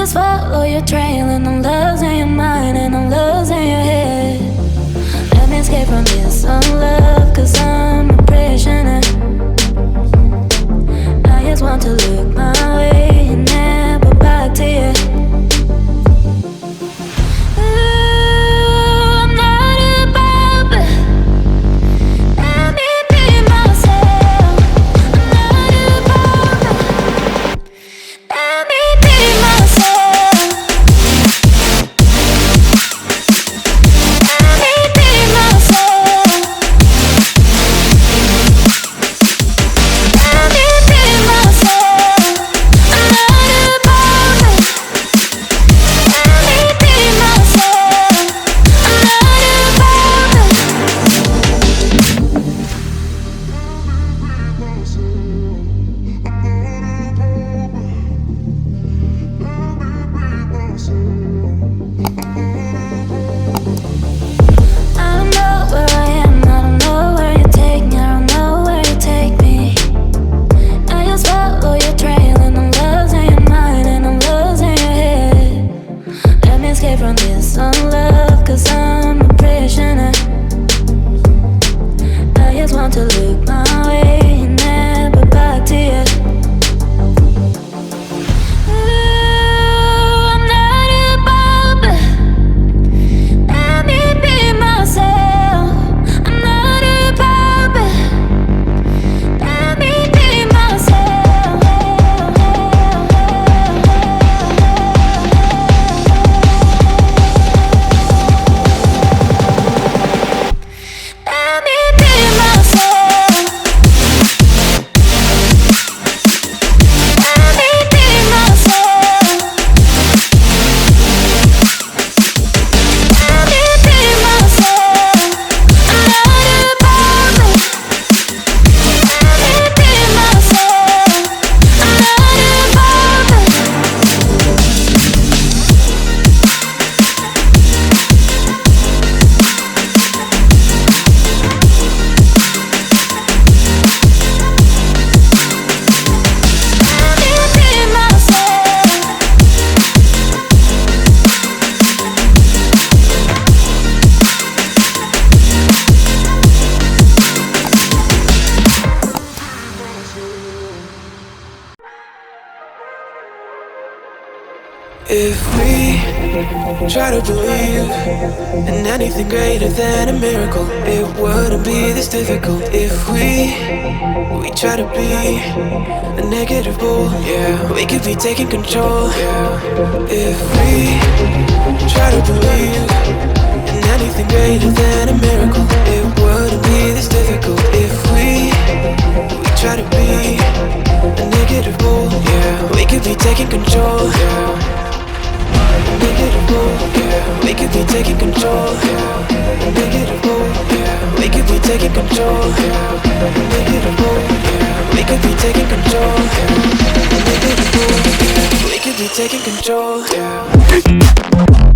just follow your trail, and I'm losing your mind, and I'm losing your head. Let me escape from this love, 'cause I'm a prisoner. I just want to look my way and never back to you. If we try to believe in anything greater than a miracle, it wouldn't be this difficult. If we try to be a negative bull, yeah, we could be taking control, yeah. If we try to believe in anything greater than a miracle, it wouldn't be this difficult. If we try to be a negative bull, yeah, we could be taking control, yeah. Negative bull, yeah, we could be taking control, yeah. Negative bull, yeah, we could be taking control, yeah. Negative bull, yeah, we could be taking control, yeah. Negative bull, yeah, we could be taking control, yeah.